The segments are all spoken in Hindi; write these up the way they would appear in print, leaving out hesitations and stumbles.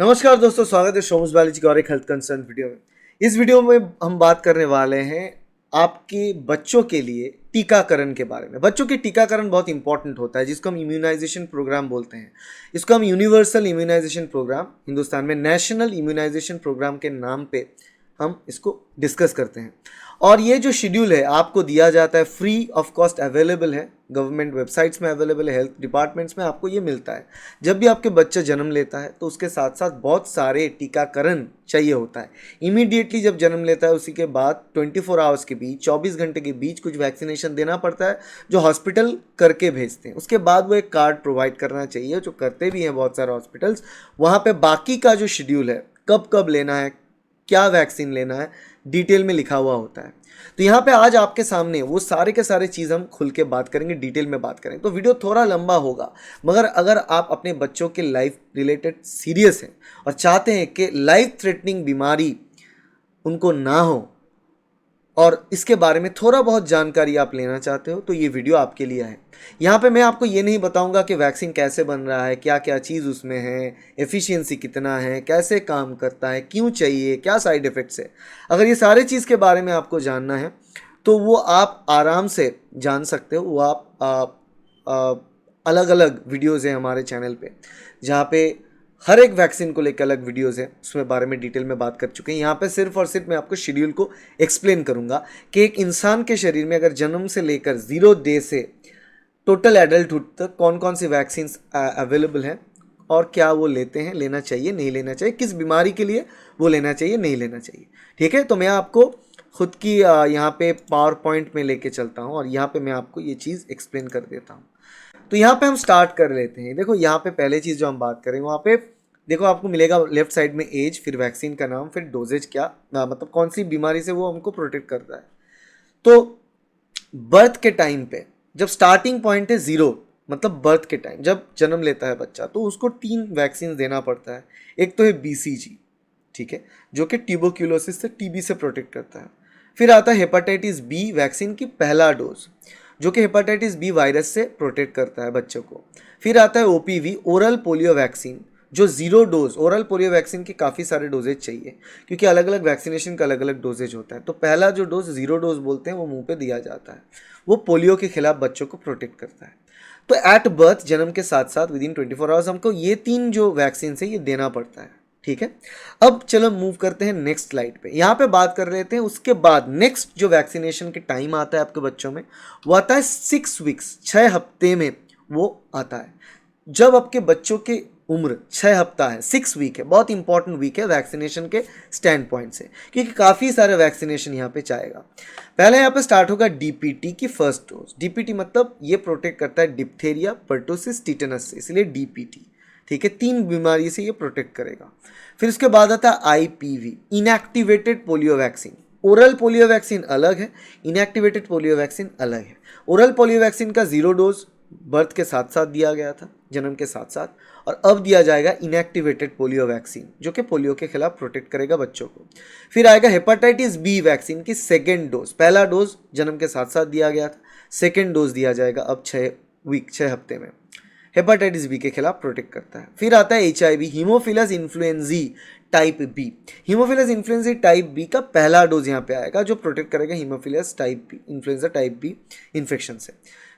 नमस्कार दोस्तों, स्वागत है सोम्स बायोलॉजी और एक हेल्थ कंसर्न वीडियो में। इस वीडियो में हम बात करने वाले हैं आपके बच्चों के लिए टीकाकरण के बारे में। बच्चों के टीकाकरण बहुत इंपॉर्टेंट होता है, जिसको हम इम्यूनाइजेशन प्रोग्राम बोलते हैं। इसको हम यूनिवर्सल इम्यूनाइजेशन प्रोग्राम, हिंदुस्तान में नेशनल इम्यूनाइजेशन प्रोग्राम के नाम पे हम इसको डिस्कस करते हैं। और ये जो शेड्यूल है आपको दिया जाता है, फ्री ऑफ कॉस्ट अवेलेबल है, गवर्नमेंट वेबसाइट्स में अवेलेबल है, हेल्थ डिपार्टमेंट्स में आपको ये मिलता है। जब भी आपके बच्चा जन्म लेता है तो उसके साथ साथ बहुत सारे टीकाकरण चाहिए होता है। इमीडिएटली जब जन्म लेता है उसी के बाद 24 आवर्स के बीच, 24 घंटे के बीच कुछ वैक्सीनेशन देना पड़ता है, जो हॉस्पिटल करके भेजते हैं। उसके बाद वो एक कार्ड प्रोवाइड करना चाहिए, जो करते भी हैं बहुत सारे हॉस्पिटल्स। वहाँ पे बाकी का जो शेड्यूल है, कब कब लेना है, क्या वैक्सीन लेना है, डिटेल में लिखा हुआ होता है। तो यहाँ पे आज आपके सामने वो सारे के सारे चीज़ हम खुल के बात करेंगे, डिटेल में बात करेंगे। तो वीडियो थोड़ा लंबा होगा, मगर अगर आप अपने बच्चों के लाइफ रिलेटेड सीरियस हैं और चाहते हैं कि लाइफ थ्रेटनिंग बीमारी उनको ना हो और इसके बारे में थोड़ा बहुत जानकारी आप लेना चाहते हो, तो ये वीडियो आपके लिए है। यहाँ पे मैं आपको ये नहीं बताऊंगा कि वैक्सीन कैसे बन रहा है, क्या क्या चीज़ उसमें है, एफिशिएंसी कितना है, कैसे काम करता है, क्यों चाहिए, क्या साइड इफ़ेक्ट्स है। अगर ये सारे चीज़ के बारे में आपको जानना है तो वो आप आराम से जान सकते हो। वो आप अलग अलग वीडियोज़ हैं हमारे चैनल पे, जहाँ पे हर एक वैक्सीन को लेकर अलग वीडियोस हैं, उसमें बारे में डिटेल में बात कर चुके हैं। यहाँ पे सिर्फ और सिर्फ मैं आपको शेड्यूल को एक्सप्लेन करूँगा कि एक इंसान के शरीर में अगर जन्म से लेकर 0 डे से टोटल एडल्टहुड तक कौन कौन सी वैक्सीन अवेलेबल हैं और क्या वो लेते हैं, लेना चाहिए नहीं लेना चाहिए, किस बीमारी के लिए वो लेना चाहिए नहीं लेना चाहिए। ठीक है, तो मैं आपको खुद की यहाँ पे पावर पॉइंट में लेके चलता हूँ और यहाँ पे मैं आपको ये चीज़ एक्सप्लेन कर देता हूँ। तो यहाँ पे हम स्टार्ट कर लेते हैं। देखो यहाँ पे पहले चीज़ जो हम बात करें, वहाँ पे देखो आपको मिलेगा लेफ्ट साइड में एज, फिर वैक्सीन का नाम, फिर डोजेज क्या, मतलब कौन सी बीमारी से वो हमको प्रोटेक्ट करता है। तो बर्थ के टाइम पे जब स्टार्टिंग पॉइंट है 0, मतलब बर्थ के टाइम जब जन्म लेता है बच्चा, तो उसको 3 वैक्सीन देना पड़ता है। एक तो है BCG, ठीक है, जो कि ट्यूबरक्यूलोसिस से, TB से प्रोटेक्ट करता है। फिर आता है हेपेटाइटिस B वैक्सीन की पहला डोज, जो कि हेपेटाइटिस B वायरस से प्रोटेक्ट करता है बच्चों को। फिर आता है OPV ओरल पोलियो वैक्सीन, जो 0 डोज। ओरल पोलियो वैक्सीन के काफ़ी सारे डोजेज चाहिए, क्योंकि अलग अलग वैक्सीनेशन का अलग अलग डोजेज होता है। तो पहला जो डोज 0 डोज बोलते हैं, वो मुंह पे दिया जाता है, वो पोलियो के खिलाफ बच्चों को प्रोटेक्ट करता है। तो एट बर्थ, जन्म के साथ साथ विद इन 24 आवर्स हमको ये 3 जो वैक्सीन है ये देना पड़ता है। ठीक है, अब चलो मूव करते हैं नेक्स्ट स्लाइड पे। यहाँ पे बात कर लेते हैं उसके बाद नेक्स्ट जो वैक्सीनेशन के टाइम आता है आपके बच्चों में, वो आता है 6 वीक्स, 6 हफ्ते में वो आता है। जब आपके बच्चों की उम्र 6 हफ्ता है, 6 वीक है, बहुत इंपॉर्टेंट वीक है वैक्सीनेशन के स्टैंड पॉइंट से, क्योंकि काफ़ी सारे वैक्सीनेशन यहाँ पे चाहेगा। पहले यहाँ पे स्टार्ट होगा DPT की फर्स्ट डोज। DPT मतलब ये प्रोटेक्ट करता है डिप्थेरिया, पर्टुसिस, टिटेनस से, इसलिए DPT। ठीक है, 3 बीमारी से ये प्रोटेक्ट करेगा। फिर उसके बाद आता है IPV, inactivated polio vaccine. Oral polio vaccine अलग है, इनएक्टिवेटेड पोलियो वैक्सीन अलग है। ओरल पोलियो वैक्सीन का 0 डोज बर्थ के साथ साथ दिया गया था, जन्म के साथ साथ, और अब दिया जाएगा इनएक्टिवेटेड पोलियो वैक्सीन, जो कि पोलियो के खिलाफ प्रोटेक्ट करेगा बच्चों को। फिर आएगा हेपेटाइटिस B वैक्सीन की सेकेंड डोज। पहला डोज जन्म के साथ साथ दिया गया था, सेकेंड डोज दिया जाएगा अब 6 हफ्ते में, हेपेटाइटिस B के खिलाफ प्रोटेक्ट करता है। फिर आता है HIV, haemophilus influenzae type B। Haemophilus influenzae type B का पहला डोज यहाँ पे आएगा, जो प्रोटेक्ट करेगा Haemophilus type B, influenza type B infection से।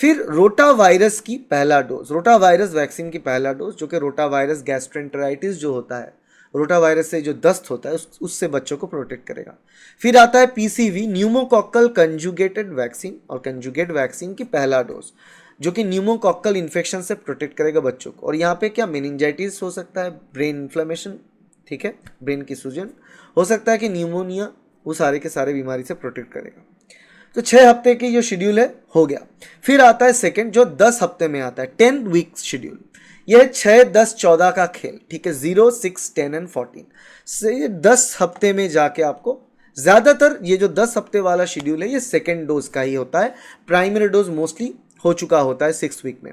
फिर रोटा वायरस की पहला डोज, रोटा वायरस वैक्सीन की पहला डोज, जो कि रोटा वायरस गैस्ट्रेंटराइटिस जो होता है, रोटा वायरस से जो दस्त होता है उससे बच्चों को प्रोटेक्ट करेगा। फिर आता है PCV, न्यूमोकॉकल कंजुगेटेड वैक्सीन, और कंजुगेट वैक्सीन की पहला डोज, जो कि न्यूमोकॉकल इन्फेक्शन से प्रोटेक्ट करेगा बच्चों को। और यहाँ पे क्या मेनिंजाइटिस हो सकता है, ब्रेन इन्फ्लेमेशन, ठीक है, ब्रेन की सूजन हो सकता है, कि न्यूमोनिया, वो सारे के सारे बीमारी से प्रोटेक्ट करेगा। तो 6 हफ्ते की जो शेड्यूल है हो गया। फिर आता है सेकंड, जो 10 हफ्ते में आता है, 10 वीक्स शेड्यूल। यह 6, 10, 14 का खेल, ठीक है, 0, 6, 10 एंड 14 से ये 10 हफ्ते में जाके आपको, ज़्यादातर ये जो 10 हफ्ते वाला शेड्यूल है ये सेकेंड डोज का ही होता है। प्राइमरी डोज मोस्टली हो चुका होता है 6 वीक में।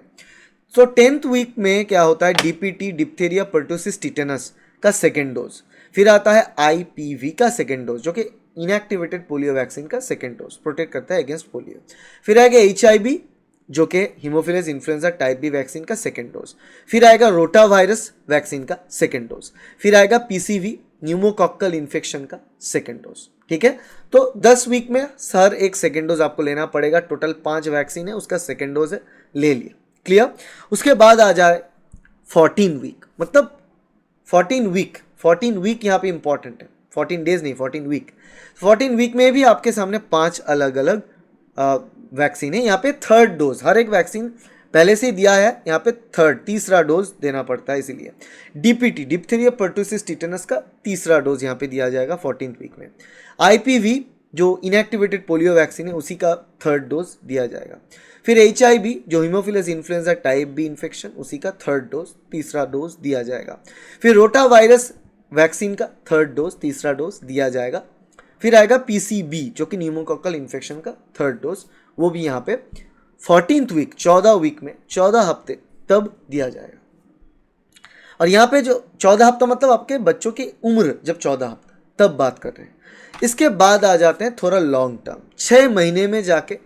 सो 10th वीक में क्या होता है, DPT, डिप्थेरिया, पर्टुसिस, टिटेनस का सेकेंड डोज। फिर आता है IPV का सेकेंड डोज, जो कि इनएक्टिवेटेड पोलियो वैक्सीन का सेकेंड डोज, प्रोटेक्ट करता है अगेंस्ट पोलियो। फिर आएगा HIV, जो कि haemophilus influenza type B vaccine का सेकेंड डोज। फिर आएगा रोटा वायरस वैक्सीन का सेकेंड डोज। फिर आएगा पीसीवी न्यूमोकॉकल इन्फेक्शन का सेकेंड डोज। ठीक है, तो 10 वीक में हर एक सेकेंड डोज आपको लेना पड़ेगा। टोटल 5 वैक्सीन है, उसका सेकेंड डोज है, ले लिया। क्लियर। उसके बाद आ जाए 14 वीक, मतलब 14 वीक यहाँ पे इंपॉर्टेंट है। 14 डेज नहीं, 14 वीक। 14 वीक में भी आपके सामने 5 अलग अलग वैक्सीन है। यहाँ पे थर्ड डोज, हर एक वैक्सीन पहले से ही दिया है, यहाँ पे तीसरा डोज देना पड़ता है। इसीलिए डीपीटी डिप्थीरिया पर्टुसिस टिटेनस का तीसरा डोज यहाँ पे दिया जाएगा 14 वीक में। आईपीवी जो इनएक्टिवेटेड पोलियो वैक्सीन है उसी का थर्ड डोज दिया जाएगा। फिर HIV जो haemophilus influenza type B infection, उसी का थर्ड डोज तीसरा डोज दिया जाएगा। फिर रोटा वायरस वैक्सीन का थर्ड डोज तीसरा डोज दिया जाएगा। फिर आएगा PCB जो कि न्यूमोकॉकल इन्फेक्शन का थर्ड डोज, वो भी यहाँ पे 14th वीक 14 वीक में 14 हफ्ते तब दिया जाएगा। और यहाँ पे जो 14 हफ्ता मतलब आपके बच्चों की उम्र जब 14 हफ्ता तब बात कर रहे हैं। इसके बाद आ जाते हैं थोड़ा लॉन्ग टर्म, 6 महीने में जाके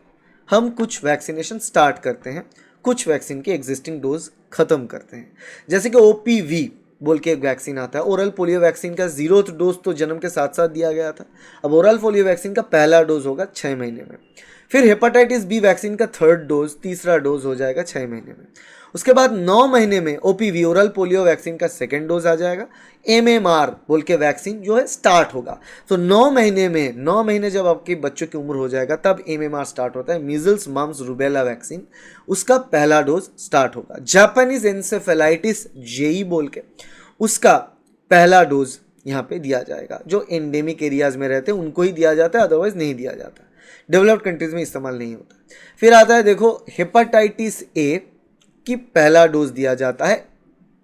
हम कुछ वैक्सीनेशन स्टार्ट करते हैं, कुछ वैक्सीन के एग्जिस्टिंग डोज खत्म करते हैं। जैसे कि OPV बोल के एक वैक्सीन आता है, ओरल पोलियो वैक्सीन का 0th डोज तो जन्म के साथ साथ दिया गया था। अब ओरल पोलियो वैक्सीन का पहला डोज होगा 6 महीने में। फिर हेपेटाइटिस बी वैक्सीन का थर्ड डोज तीसरा डोज हो जाएगा 6 महीने में। उसके बाद 9 महीने में OPV ओरल पोलियो वैक्सीन का सेकेंड डोज आ जाएगा। MMR बोल के वैक्सीन जो है स्टार्ट होगा। तो 9 महीने जब आपके बच्चों की उम्र हो जाएगा तब MMR स्टार्ट होता है, मीजल्स मम्स रूबेला वैक्सीन, उसका पहला डोज स्टार्ट होगा। जापानीज एन्सेफेलाइटिस JE बोल के उसका पहला डोज यहाँ पे दिया जाएगा। जो एंडेमिक एरियाज में रहते हैं उनको ही दिया जाता है, अदरवाइज नहीं दिया जाता, डेवलप्ड कंट्रीज में इस्तेमाल नहीं होता। फिर आता है देखो हेपेटाइटिस A की पहला डोज दिया जाता है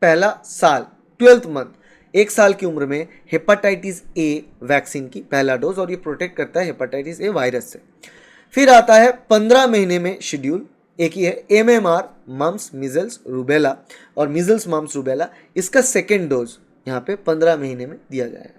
पहला साल 12th मंथ, 1 साल की उम्र में हेपेटाइटिस A वैक्सीन की पहला डोज, और ये प्रोटेक्ट करता है हेपेटाइटिस A वायरस से। फिर आता है 15 महीने में शेड्यूल, एक ही है MMR मम्स मिजल्स रूबेला, और मिजल्स मम्स रूबेला इसका सेकेंड डोज यहाँ पे 15 महीने में दिया जाएगा।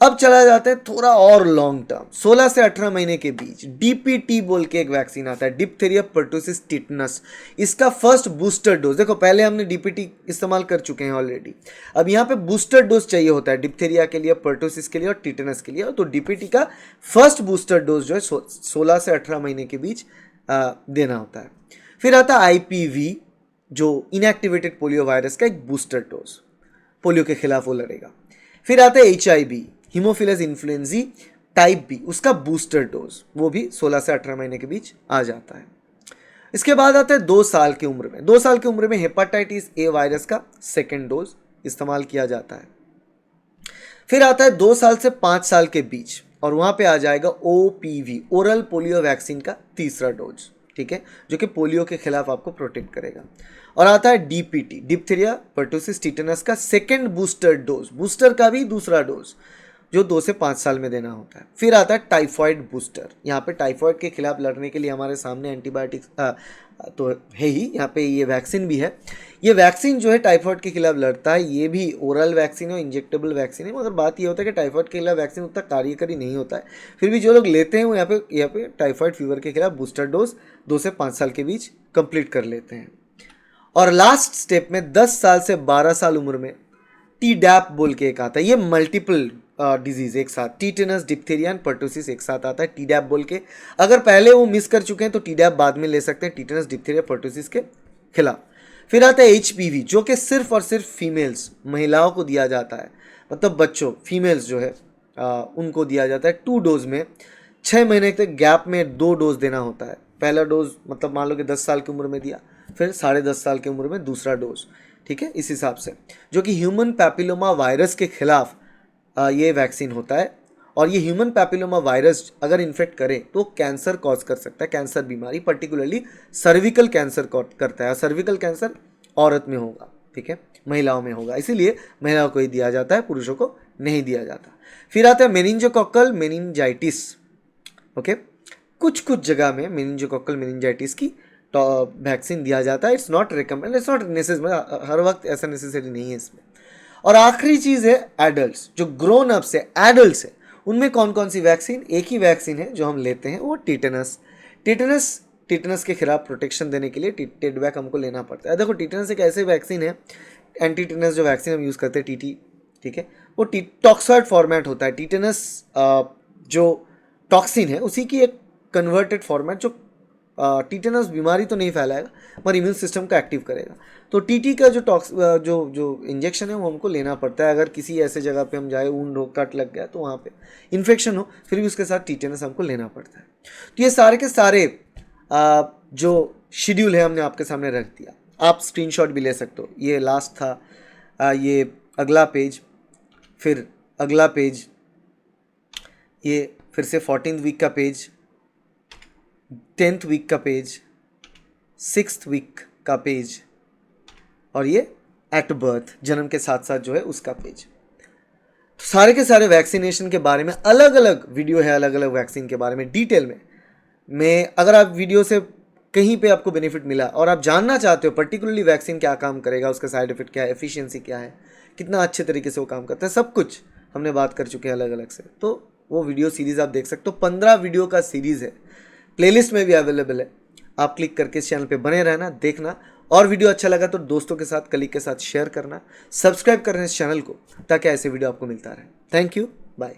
अब चला जाता है थोड़ा और लॉन्ग टर्म, 16 से 18 महीने के बीच DPT बोल के एक वैक्सीन आता है, डिप्थीरिया पर्टुसिस टिटेनस। इसका फर्स्ट बूस्टर डोज, देखो पहले हमने DPT इस्तेमाल कर चुके हैं ऑलरेडी, अब यहाँ पे बूस्टर डोज चाहिए होता है डिप्थीरिया के लिए, पर्टुसिस के लिए और टिटेनस के लिए। तो DPT का फर्स्ट बूस्टर डोज जो है 16 से 18 महीने के बीच देना होता है। फिर आता है IPV जो इनएक्टिवेटेड पोलियो वायरस का एक बूस्टर डोज, पोलियो के खिलाफ वो लड़ेगा। फिर आता है HIV haemophilus influenzae type B, उसका बूस्टर डोज, वो भी 16 से 18 महीने के बीच आ जाता है। इसके बाद आता है 2 साल की उम्र में, 2 साल की उम्र में हेपेटाइटिस A वायरस का सेकेंड डोज इस्तेमाल किया जाता है। फिर आता है 2 साल से 5 साल के बीच, और वहाँ पे आ जाएगा OPV ओरल पोलियो वैक्सीन का तीसरा डोज, ठीक है, जो कि पोलियो के खिलाफ आपको प्रोटेक्ट करेगा। और आता है DPT डिप्थीरिया पर्टुसिस टिटेनस का सेकेंड बूस्टर डोज, बूस्टर का भी दूसरा डोज जो 2 से 5 साल में देना होता है। फिर आता है टाइफॉइड बूस्टर, यहाँ पे टाइफॉइड के खिलाफ लड़ने के लिए हमारे सामने एंटीबायोटिक्स तो है ही, यहाँ पे ये वैक्सीन भी है। ये वैक्सीन जो है टाइफॉइड के खिलाफ लड़ता है, ये भी ओरल वैक्सीन है, इंजेक्टेबल वैक्सीन है, मगर बात ये होता है कि टाइफॉइड के खिलाफ वैक्सीन उतना कार्यकारी नहीं होता है। फिर भी जो लोग लेते हैं वो यहाँ पे टाइफॉइड फीवर के खिलाफ बूस्टर डोज 2 से 5 साल के बीच कंप्लीट कर लेते हैं। और लास्ट स्टेप में 10 साल से 12 साल उम्र में Tdap बोल के एक आता है, ये मल्टीपल डिजीज एक साथ, टिटेनस डिप्थीरिया एंड पर्टुसिस एक साथ आता है Tdap बोल के। अगर पहले वो मिस कर चुके हैं तो Tdap बाद में ले सकते हैं टिटेनस डिप्थीरिया पर्टुसिस के खिलाफ। फिर आता है HPV जो कि सिर्फ और सिर्फ फीमेल्स महिलाओं को दिया जाता है, मतलब बच्चों फीमेल्स जो है उनको दिया जाता है 2 डोज में, 6 महीने तक गैप में 2 डोज देना होता है। पहला डोज मतलब मान लो कि 10 साल की उम्र में दिया, फिर 10.5 साल की उम्र में दूसरा डोज, ठीक है, इस हिसाब से, जो कि ह्यूमन पैपिलोमा वायरस के खिलाफ ये वैक्सीन होता है। और ये ह्यूमन पैपिलोमा वायरस अगर इन्फेक्ट करे तो कैंसर कॉज कर सकता है, कैंसर बीमारी, पर्टिकुलरली सर्विकल कैंसर करता है। सर्विकल कैंसर औरत में होगा, ठीक है, महिलाओं में होगा, इसीलिए महिलाओं को ही दिया जाता है, पुरुषों को नहीं दिया जाता। फिर आता है मेनिंजोकोकल मेनिंजाइटिस, ओके, कुछ जगह में मेनिंजोकोकल मेनिंजाइटिस की वैक्सीन दिया जाता है। It's not recommended, it's not necessary, हर वक्त ऐसा नेसेसरी नहीं है इसमें। और आखिरी चीज़ है एडल्ट्स, जो ग्रोन अप्स है, एडल्ट्स है, उनमें कौन कौन सी वैक्सीन, एक ही वैक्सीन है जो हम लेते हैं, वो टिटेनस टीटनस के खिलाफ प्रोटेक्शन देने के लिए टेडवैक हमको लेना पड़ता है। देखो टीटनस एक ऐसे वैक्सीन है, एंटी टीटनस जो वैक्सीन हम यूज़ करते हैं टीटी, ठीक है, वो टॉक्सॉइड फॉर्मेट होता है। टीटनस जो टॉक्सिन है उसी की एक कन्वर्टेड फॉर्मेट जो टीटनस बीमारी तो नहीं फैलाएगा पर इम्यून सिस्टम को एक्टिव करेगा। तो टीटी का जो इंजेक्शन है वो हमको लेना पड़ता है। अगर किसी ऐसे जगह पे हम जाए, ऊन हो, कट लग गया तो वहाँ पे इन्फेक्शन हो, फिर भी उसके साथ टीटनस हमको लेना पड़ता है। तो ये सारे के सारे जो शेड्यूल है हमने आपके सामने रख दिया। आप स्क्रीनशॉट भी ले सकते हो। ये लास्ट था, ये अगला पेज, फिर अगला पेज, ये फिर से 14th वीक का पेज, 10th वीक का पेज, 6th वीक का पेज, और ये एट बर्थ, जन्म के साथ साथ जो है उसका पेज। तो सारे के सारे वैक्सीनेशन के बारे में अलग अलग वीडियो है, अलग अलग वैक्सीन के बारे में डिटेल में अगर आप वीडियो से कहीं पे आपको बेनिफिट मिला और आप जानना चाहते हो पर्टिकुलरली वैक्सीन क्या काम करेगा, उसका साइड इफेक्ट क्या है, एफिशिएंसी क्या है, कितना अच्छे तरीके से वो काम करता है, सब कुछ हमने बात कर चुके हैं अलग अलग से। तो वो वीडियो सीरीज़ आप देख सकते हो, 15 वीडियो का सीरीज़ है, प्लेलिस्ट में भी अवेलेबल है। आप क्लिक करके इस चैनल पे बने रहना, देखना, और वीडियो अच्छा लगा तो दोस्तों के साथ, कलीग के साथ शेयर करना, सब्सक्राइब करना इस चैनल को ताकि ऐसे वीडियो आपको मिलता रहे। Thank you, bye.